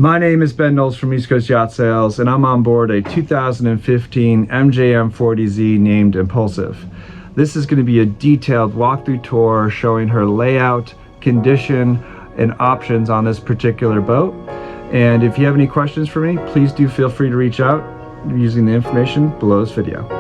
My name is Ben Knowles from East Coast Yacht Sales, and I'm on board a 2015 MJM 40Z named Impulsive. This is going to be a detailed walkthrough tour showing her layout, condition, and options on this particular boat. And if you have any questions for me, please do feel free to reach out using the information below this video.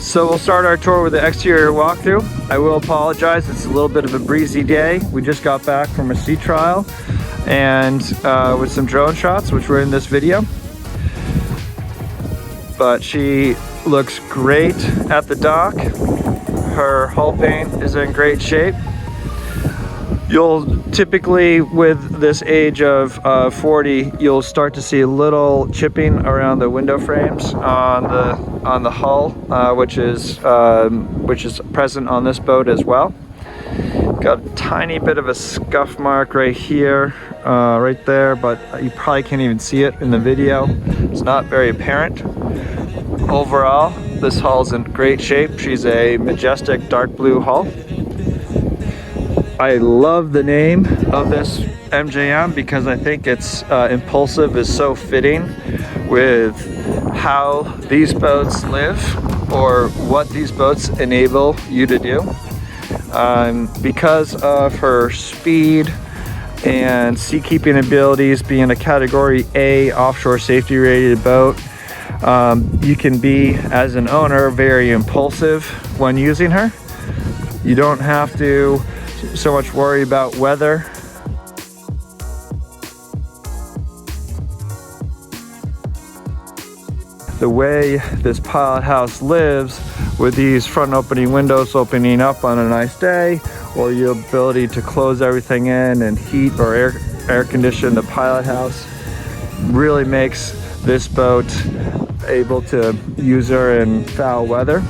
So we'll start our tour with the exterior walkthrough. I will apologize, it's a little bit of a breezy day. We just got back from a sea trial and with some drone shots, which were in this video. But she looks great at the dock. Her hull paint is in great shape. You'll typically, with this age of 40, you'll start to see a little chipping around the window frames on the hull, which is present on this boat as well. Got a tiny bit of a scuff mark right here, right there, but you probably can't even see it in the video. It's not very apparent. Overall, this hull's in great shape. She's a majestic dark blue hull. I love the name of this MJM because I think it's Impulsive is so fitting with how these boats live or what these boats enable you to do. Because of her speed and seakeeping abilities, being a Category A offshore safety rated boat, you can be, as an owner, very impulsive when using her. You don't have to so much worry about weather. The way this pilot house lives, with these front opening windows opening up on a nice day, or your ability to close everything in and heat or air condition the pilot house, really makes this boat able to use her in foul weather.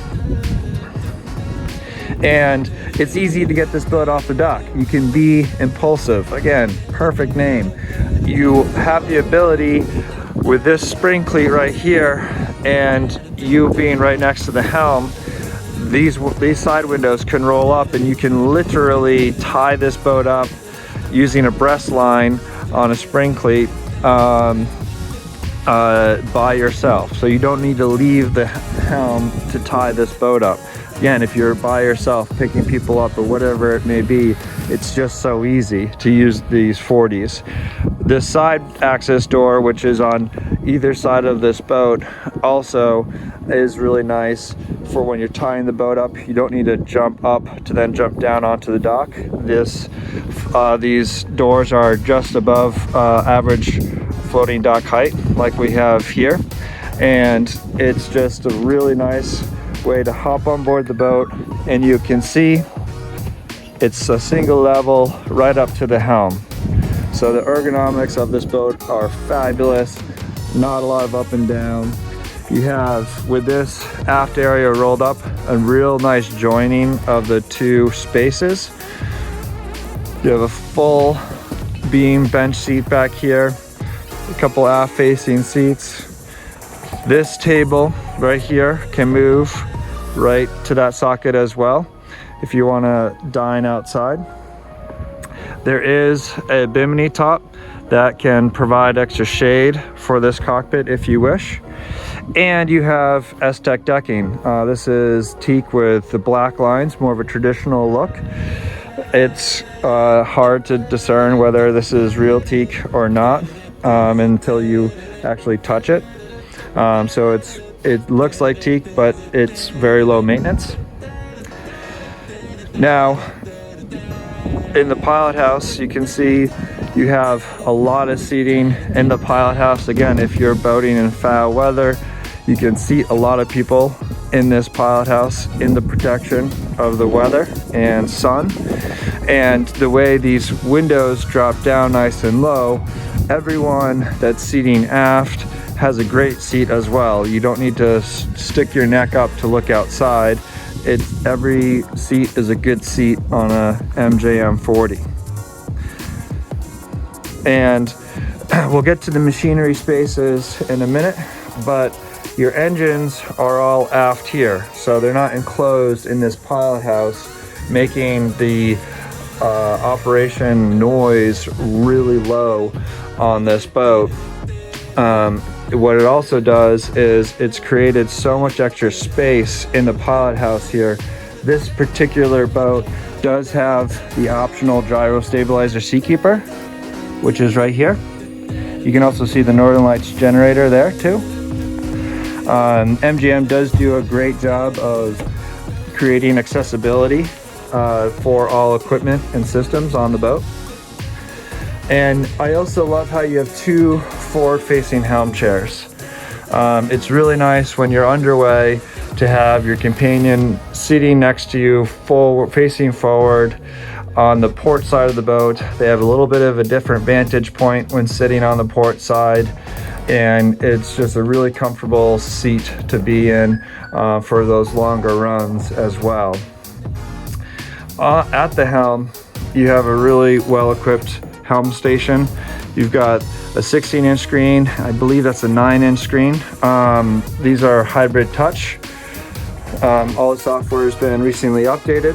And it's easy to get this boat off the dock. You can be impulsive. Again, perfect name. You have the ability with this spring cleat right here and you being right next to the helm, these side windows can roll up and you can literally tie this boat up using a breast line on a spring cleat by yourself. So you don't need to leave the helm to tie this boat up. Again, if you're by yourself picking people up or whatever it may be, it's just so easy to use these 40s. This side access door, which is on either side of this boat, also is really nice for when you're tying the boat up. You don't need to jump up to then jump down onto the dock. These doors are just above average floating dock height, like we have here. And it's just a really nice way to hop on board the boat, and you can see it's a single level right up to the helm. So the ergonomics of this boat are fabulous, not a lot of up and down. You have, with this aft area rolled up, a real nice joining of the two spaces. You have a full beam bench seat back here, a couple aft facing seats. This table right here can move right to that socket as well if you want to dine outside. There is a bimini top that can provide extra shade for this cockpit if you wish. And you have S-Tech decking. This is teak with the black lines, more of a traditional look. It's hard to discern whether this is real teak or not until you actually touch it. So it looks like teak, but it's very low maintenance. Now, in the pilot house, you can see you have a lot of seating in the pilot house. Again, if you're boating in foul weather, you can seat a lot of people in this pilot house in the protection of the weather and sun. And the way these windows drop down nice and low, everyone that's seating aft has a great seat as well. You don't need to stick your neck up to look outside. Every seat is a good seat on a MJM 40. And we'll get to the machinery spaces in a minute, but your engines are all aft here, so they're not enclosed in this pilot house, making the operation noise really low on this boat. What it also does is it's created so much extra space in the pilot house here. This particular boat does have the optional gyro stabilizer seatkeeper, which is right here. You can also see the Northern Lights generator there too. MGM does do a great job of creating accessibility for all equipment and systems on the boat. And I also love how you have two forward-facing helm chairs. It's really nice when you're underway to have your companion sitting next to you, facing forward. On the port side of the boat, they have a little bit of a different vantage point when sitting on the port side, and it's just a really comfortable seat to be in for those longer runs as well. At the helm, you have a really well-equipped helm station. You've got a 16-inch screen. I believe that's a 9-inch screen. These are hybrid touch. All the software has been recently updated.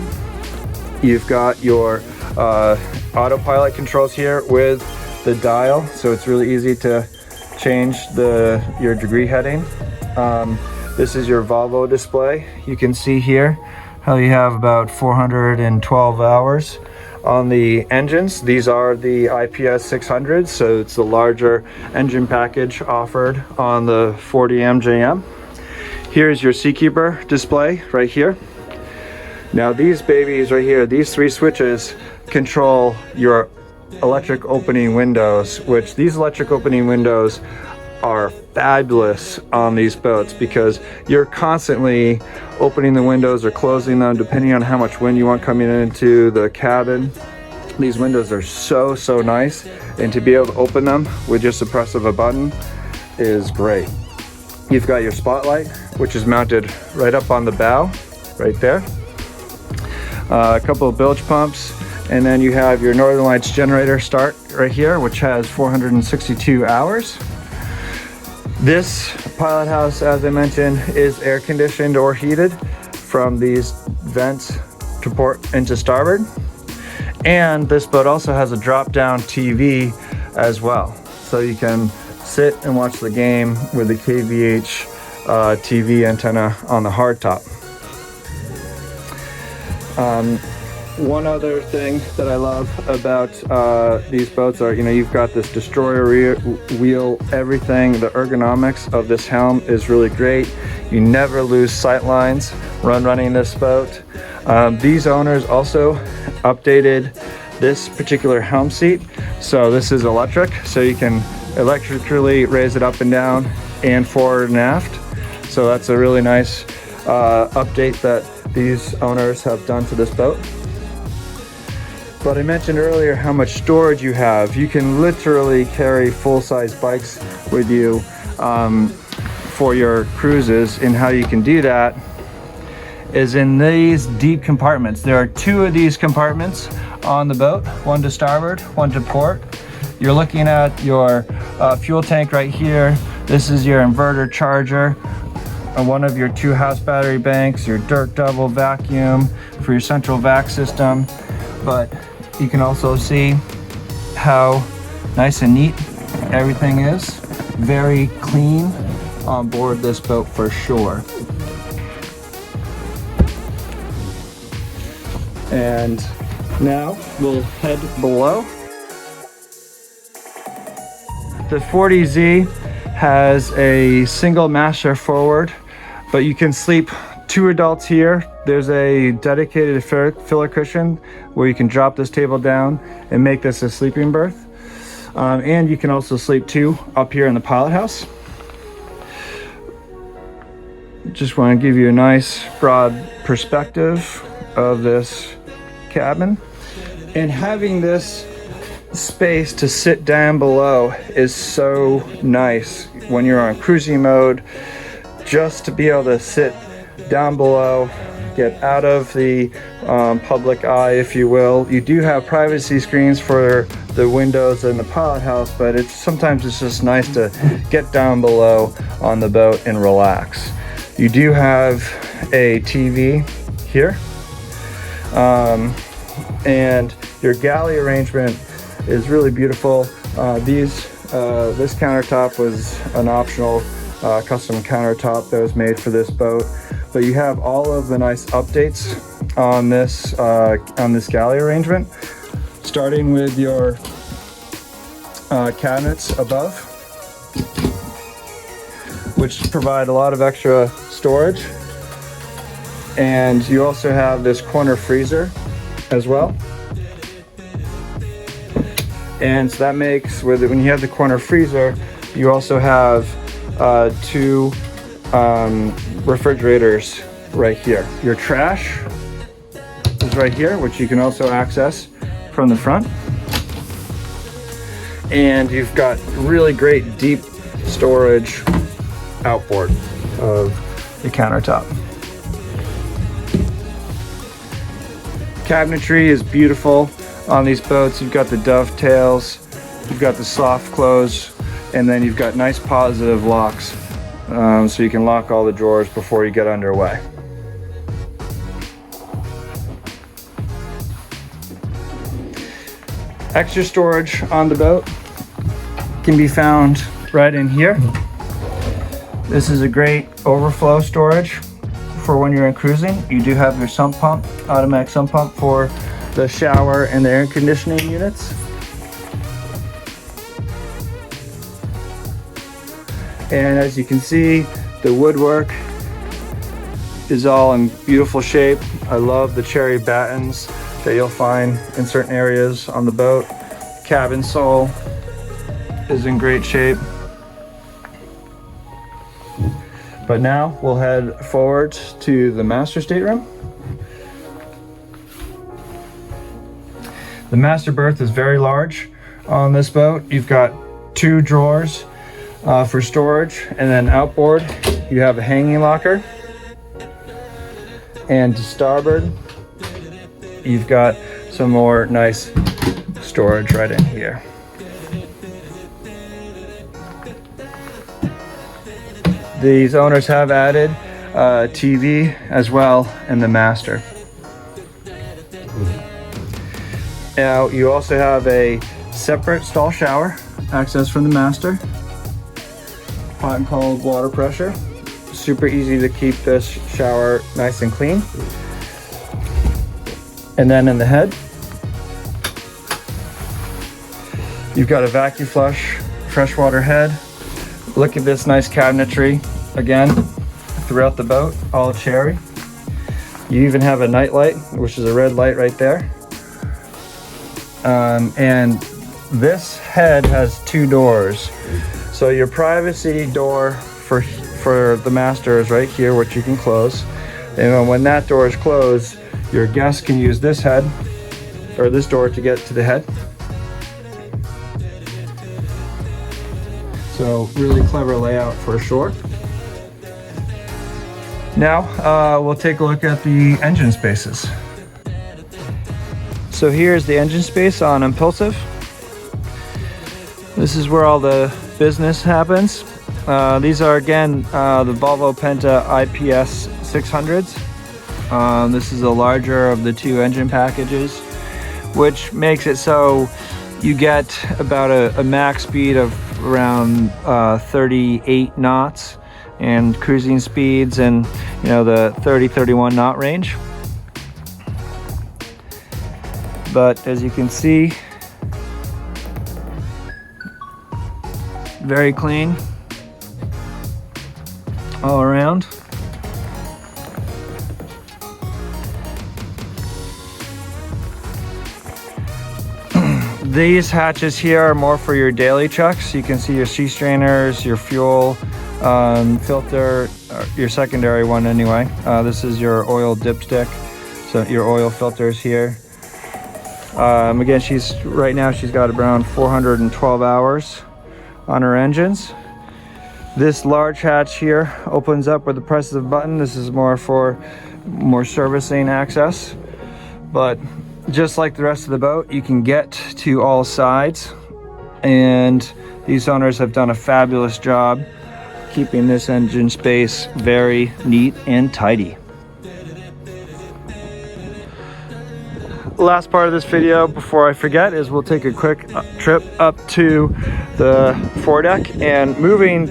You've got your autopilot controls here with the dial, so it's really easy to change your degree heading. This is your Volvo display. You can see here how you have about 412 hours on the engines. These are the IPS 600s, so it's the larger engine package offered on the 40 MJM. Here's your Seakeeper display right here. Now these babies right here, these three switches control your electric opening windows, which these electric opening windows are fabulous on these boats because you're constantly opening the windows or closing them depending on how much wind you want coming into the cabin. These windows are so nice, and to be able to open them with just the press of a button is great. You've got your spotlight, which is mounted right up on the bow right there. A couple of bilge pumps, and then you have your Northern Lights generator start right here, which has 462 hours. This pilot house, as I mentioned, is air conditioned or heated from these vents to port and to starboard. And this boat also has a drop down TV as well. So you can sit and watch the game with the KVH TV antenna on the hardtop. One other thing that I love about these boats are, you've got this destroyer wheel, everything. The ergonomics of this helm is really great. You never lose sight lines running this boat. These owners also updated this particular helm seat. So this is electric, so you can electrically raise it up and down and forward and aft. So that's a really nice update that these owners have done to this boat. But I mentioned earlier how much storage you have. You can literally carry full-size bikes with you for your cruises, and how you can do that is in these deep compartments. There are two of these compartments on the boat, one to starboard, one to port. You're looking at your fuel tank right here. This is your inverter charger, one of your 2 house battery banks, your dirt double vacuum for your central vac system. But you can also see how nice and neat everything is. Very clean on board this boat for sure. And now we'll head below. The 40Z has a single master forward, but you can sleep 2 adults here. There's a dedicated filler cushion where you can drop this table down and make this a sleeping berth. And you can also sleep 2 up here in the pilot house. Just want to give you a nice broad perspective of this cabin. And having this space to sit down below is so nice when you're on cruising mode, just to be able to sit down below, get out of the public eye, if you will. You do have privacy screens for the windows in the pilot house, but sometimes it's just nice to get down below on the boat and relax. You do have a TV here, and your galley arrangement is really beautiful. This countertop was an optional custom countertop that was made for this boat, but you have all of the nice updates on this galley arrangement, starting with your cabinets above, which provide a lot of extra storage, and you also have this corner freezer as well. And so that makes, when you have the corner freezer, you also have two refrigerators right here. Your trash is right here, which you can also access from the front. And you've got really great deep storage outboard of the countertop. Cabinetry is beautiful on these boats. You've got the dovetails, you've got the soft close, and then you've got nice positive locks, so you can lock all the drawers before you get underway. Extra storage on the boat can be found right in here. This is a great overflow storage for when you're in cruising. You do have your sump pump, automatic sump pump for the shower and the air conditioning units. And as you can see, the woodwork is all in beautiful shape. I love the cherry battens that you'll find in certain areas on the boat. Cabin sole is in great shape. But now we'll head forward to the master stateroom. The master berth is very large on this boat. You've got 2 drawers for storage, and then outboard you have a hanging locker, and to starboard you've got some more nice storage right in here. These owners have added TV as well in the master. Now you also have a separate stall shower access from the master. Hot and cold water pressure. Super easy to keep this shower nice and clean. And then in the head, you've got a vacuum flush freshwater head. Look at this nice cabinetry again throughout the boat, all cherry. You even have a night light, which is a red light right there. And this head has 2 doors. So your privacy door for the master is right here, which you can close. And when that door is closed, your guests can use this head, or this door, to get to the head. So really clever layout for shore. Now we'll take a look at the engine spaces. So here's the engine space on Impulsive. This is where all the business happens. These are again the Volvo Penta IPS 600s. This is the larger of the 2 engine packages, which makes it so you get about a max speed of around 38 knots and cruising speeds and the 30-31 knot range. But as you can see, very clean all around. These hatches here are more for your daily checks. You can see your sea strainers, your fuel filter, your secondary one anyway. This is your oil dipstick, so your oil filters here. Again, right now she's got around 412 hours on her engines. This large hatch here opens up with the press of the button. This is more for more servicing access, but just like the rest of the boat, you can get to all sides, and these owners have done a fabulous job keeping this engine space very neat and tidy. Last part of this video before I forget is we'll take a quick trip up to the foredeck, and moving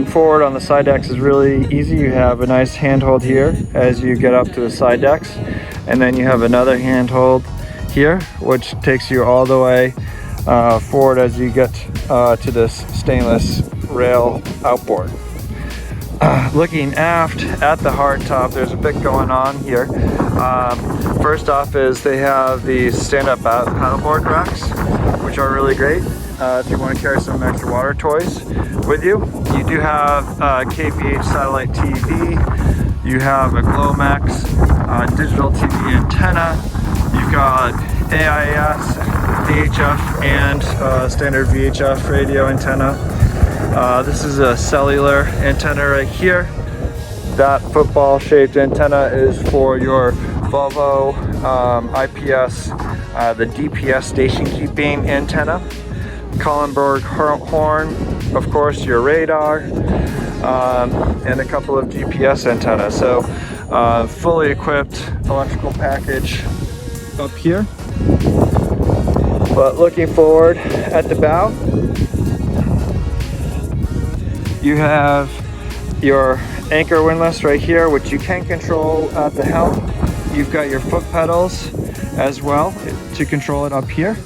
forward on the side decks is really easy. You have a nice handhold here as you get up to the side decks, and then you have another handhold here which takes you all the way forward as you get to this stainless rail outboard. Looking aft at the hardtop, there's a bit going on here. First off is they have these stand-up paddleboard racks, which are really great if you want to carry some extra water toys with you. You do have KVH satellite TV, you have a Glomax digital TV antenna, you've got AIS, VHF, and standard VHF radio antenna. This is a cellular antenna right here. That football shaped antenna is for your Volvo IPS, the DPS station keeping antenna. Collenberg horn, of course your radar, and a couple of GPS antennas. So fully equipped electrical package up here. But looking forward at the bow, you have your anchor windlass right here, which you can control at the helm. You've got your foot pedals as well to control it up here.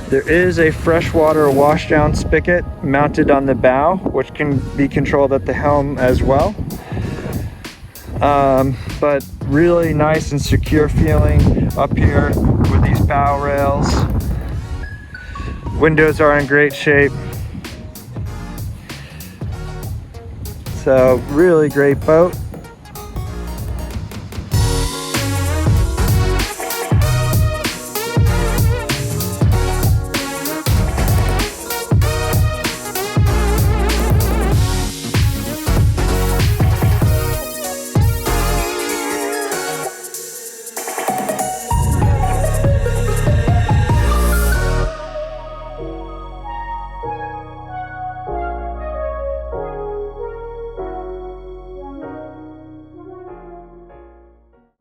There is a freshwater washdown spigot mounted on the bow, which can be controlled at the helm as well. But really nice and secure feeling up here with these bow rails. Windows are in great shape. So really great boat.